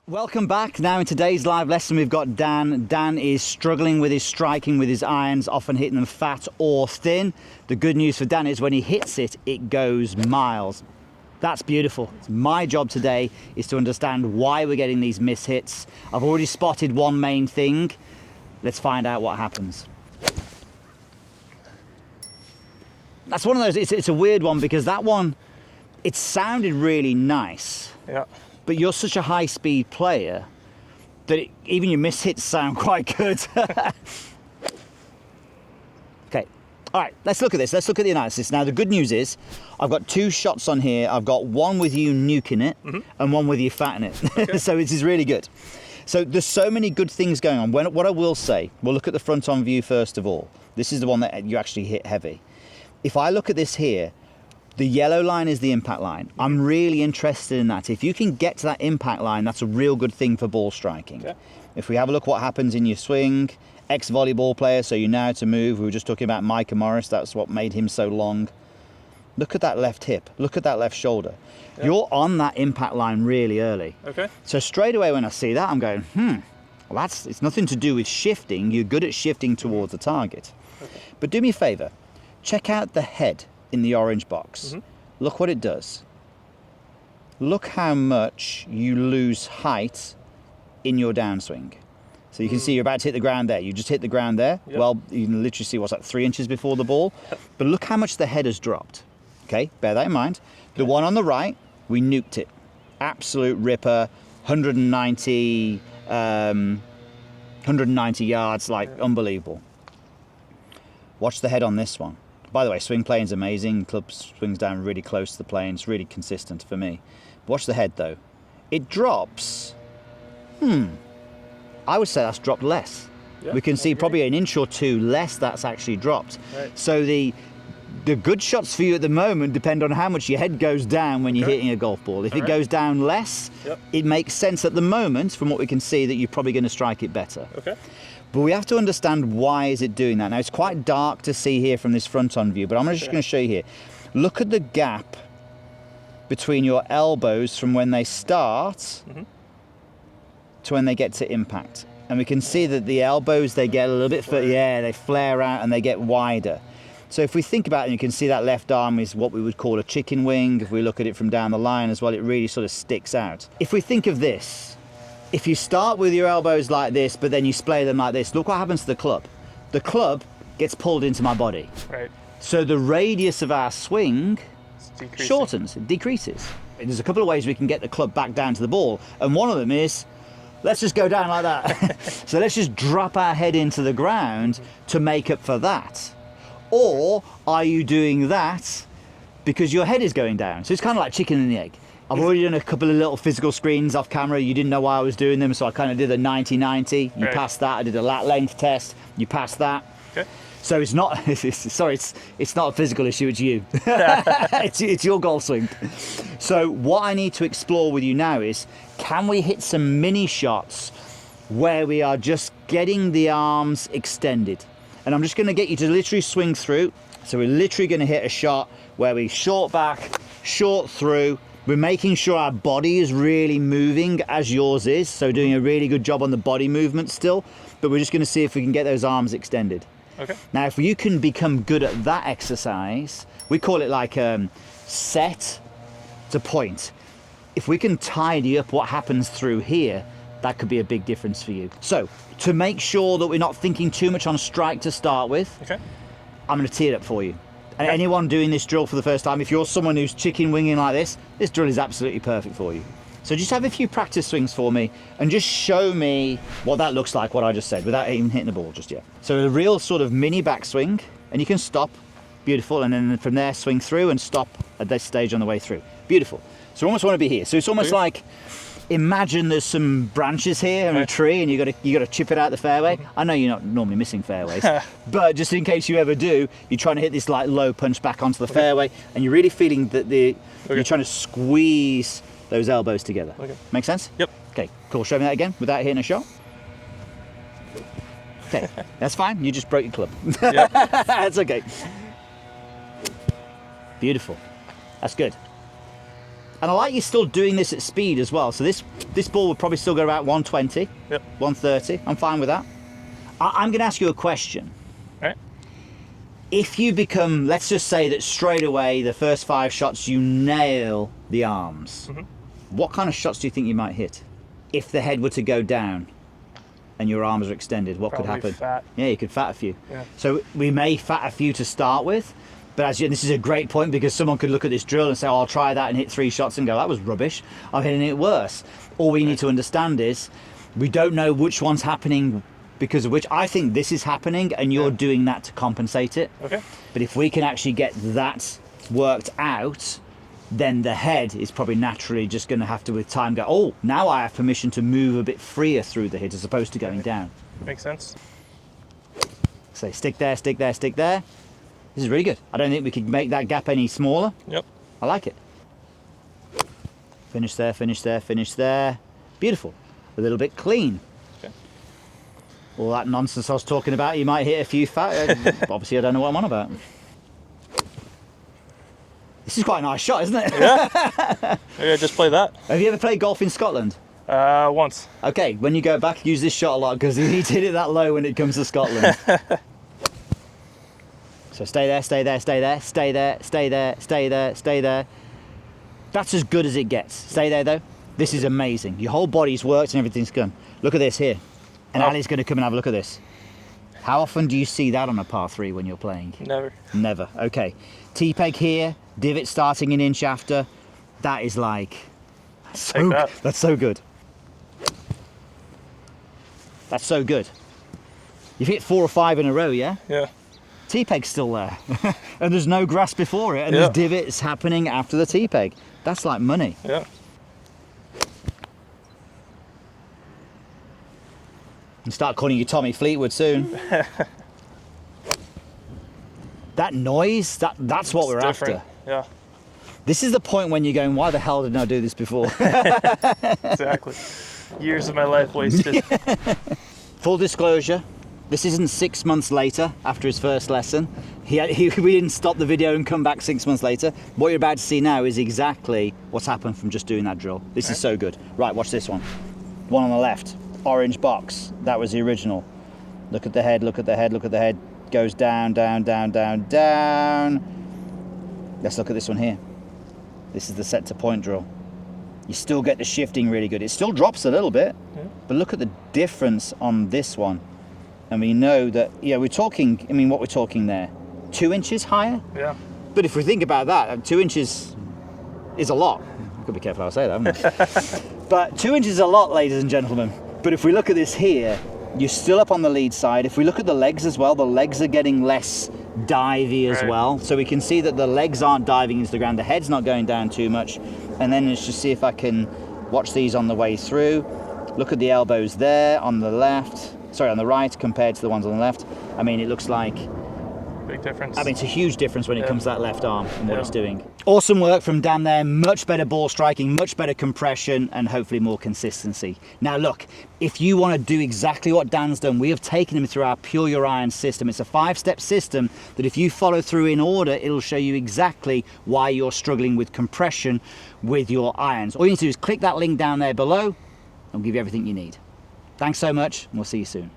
Welcome back. Now in today's live lesson we've got Dan. Dan is struggling with his striking with his irons, often hitting them fat or thin. The good news for Dan is when he hits it, it goes miles. That's beautiful. My job today is to understand why we're getting these mishits. I've already spotted one main thing. Let's find out what happens. That's one of those, it's a weird one because that one, it sounded really nice. Yeah. But you're such a high-speed player that even your mishits sound quite good. Okay, all right, let's look at this. Let's look at the analysis. Now, the good news is I've got two shots on here. I've got one with you nuking it and one with you fatting it. Okay. So this is really good. So there's so many good things going on. What I will say, we'll look at the front-on view first of all. This is the one that you actually hit heavy. If I look at this here, the yellow line is the impact line. I'm really interested in that. If you can get to that impact line, that's a real good thing for ball striking. Okay. If we have a look what happens in your swing, ex-volleyball player, so you know how to move. We were just talking about Micah Morris. That's what made him so long. Look at that left hip. Look at that left shoulder. Yep. You're on that impact line really early. Okay. So straight away when I see that, I'm going, well, it's nothing to do with shifting. You're good at shifting towards the target. Okay. But do me a favor. Check out the head in the orange box. Look what it does. Look how much you lose height in your downswing. So you can see you're about to hit the ground there. You just hit the ground there. Yep. Well, you can literally see what's like 3 inches before the ball. But look how much the head has dropped. Okay, bear that in mind. The one on the right, we nuked it. Absolute ripper, 190 yards, like unbelievable. Watch the head on this one. By the way, swing plane's amazing. Club swings down really close to the plane. It's really consistent for me. Watch the head though. It drops. I would say that's dropped less. Yeah, we can see probably an inch or two less that's actually dropped. Right. So the good shots for you at the moment depend on how much your head goes down when you're hitting a golf ball. If it goes down less, it makes sense at the moment, from what we can see, that you're probably going to strike it better. Okay. But we have to understand why is it doing that. Now, it's quite dark to see here from this front-on view, but I'm just going to show you here. Look at the gap between your elbows from when they start to when they get to impact. And we can see that the elbows, they get a little bit further, they flare out and they get wider. So if we think about it, you can see that left arm is what we would call a chicken wing. If we look at it from down the line as well, it really sort of sticks out. If we think of this, if you start with your elbows like this, but then you splay them like this, look what happens to the club. The club gets pulled into my body. Right. So the radius of our swing shortens, it decreases. There's a couple of ways we can get the club back down to the ball, and one of them is, let's just go down like that. So let's just drop our head into the ground to make up for that. Or are you doing that because your head is going down? So it's kind of like chicken and the egg. I've already done a couple of little physical screens off camera. You didn't know why I was doing them, so I kind of did a 90-90. You passed that. I did a lat length test. You passed that. Okay. So it's not, it's not a physical issue, it's you. it's your golf swing. So what I need to explore with you now is, can we hit some mini shots where we are just getting the arms extended? And I'm just going to get you to literally swing through. So we're literally going to hit a shot where we short back, short through. We're making sure our body is really moving as yours is. So doing a really good job on the body movement still. But we're just going to see if we can get those arms extended. Okay. Now, if you can become good at that exercise, we call it like set to point. If we can tidy up what happens through here, that could be a big difference for you. So to make sure that we're not thinking too much on strike to start with, I'm going to tee it up for you. And anyone doing this drill for the first time, if you're someone who's chicken winging like this drill is absolutely perfect for you. So just have a few practice swings for me and just show me what that looks like, what I just said, without even hitting the ball just yet. So a real sort of mini backswing, and you can stop, beautiful, and then from there swing through and stop at this stage on the way through. Beautiful. So we almost want to be here. So it's almost like, imagine there's some branches here and a tree, and you got to chip it out the fairway. I know you're not normally missing fairways, but just in case you ever do, you're trying to hit this like low punch back onto the fairway, and you're really feeling that you're trying to squeeze those elbows together. Make sense? Yep. Okay, cool. Show me that again without hitting a shot. Okay, that's fine. You just broke your club. Yep. That's okay. Beautiful. That's good. And I like you still doing this at speed as well. So this ball would probably still go about 120, Yep. 130. I'm fine with that. I'm going to ask you a question. All right. If you become, let's just say that straight away, the first 5 shots, you nail the arms, what kind of shots do you think you might hit? If the head were to go down and your arms are extended, what Probably could happen? fat. Yeah, you could fat a few. Yeah. So we may fat a few to start with, but this is a great point because someone could look at this drill and say, oh, I'll try that and hit 3 shots and go, that was rubbish. I'm hitting it worse. All we need to understand is we don't know which one's happening because of which. I think this is happening and you're doing that to compensate it. Okay. But if we can actually get that worked out, then the head is probably naturally just going to have to, with time, go, oh, now I have permission to move a bit freer through the hit as opposed to going down. Makes sense. So stick there, stick there, stick there. This is really good. I don't think we could make that gap any smaller. Yep. I like it. Finish there, finish there, finish there. Beautiful. A little bit clean. Okay. All that nonsense I was talking about, you might hit a few fat. Obviously, I don't know what I'm on about. This is quite a nice shot, isn't it? Yeah. Maybe I just play that. Have you ever played golf in Scotland? Once. Okay, when you go back, use this shot a lot because you need to hit it that low when it comes to Scotland. So stay there, stay there, stay there, stay there, stay there, stay there, stay there. That's as good as it gets. Stay there though. This is amazing. Your whole body's worked and everything's gone. Look at this here. And Ali's going to come and have a look at this. How often do you see that on a par 3 when you're playing? Never. Never. Okay. T-peg here, divot starting an inch after. That is like... Take that. That's so good. That's so good. You've hit 4 or 5 in a row, yeah? Yeah. T-peg's still there. And there's no grass before it. And there's divots happening after the T-peg. That's like money. Yeah. And start calling you Tommy Fleetwood soon. That noise, that's what we're Different. after. Yeah. This is the point when you're going, why the hell didn't I do this before? Exactly. Years of my life wasted. Full disclosure, this isn't 6 months later after his first lesson. We didn't stop the video and come back 6 months later. What you're about to see now is exactly what's happened from just doing that drill. This is so good. Right, watch this one. One on the left, orange box. That was the original. Look at the head, look at the head, look at the head. Goes down, down, down, down, down. Let's look at this one here. This is the set to point drill. You still get the shifting really good. It still drops a little bit, but look at the difference on this one. And we know that, yeah, we're talking, I mean, what we're talking there, 2 inches higher? Yeah. But if we think about that, 2 inches is a lot. I've got to be careful how I say that, haven't I? But 2 inches is a lot, ladies and gentlemen. But if we look at this here, you're still up on the lead side. If we look at the legs as well, the legs are getting less divey as well. So we can see that the legs aren't diving into the ground, the head's not going down too much. And then let's just see if I can watch these on the way through. Look at the elbows there on the left, sorry, on the right compared to the ones on the left. I mean, it looks like, Big difference. I mean, it's a huge difference when it comes to that left arm and what it's doing. Awesome work from Dan there. Much better ball striking, much better compression, and hopefully more consistency. Now look, if you want to do exactly what Dan's done, we have taken him through our Pure Your Iron system. It's a 5-step system that if you follow through in order, it'll show you exactly why you're struggling with compression with your irons. All you need to do is click that link down there below, and we'll give you everything you need. Thanks so much, and we'll see you soon.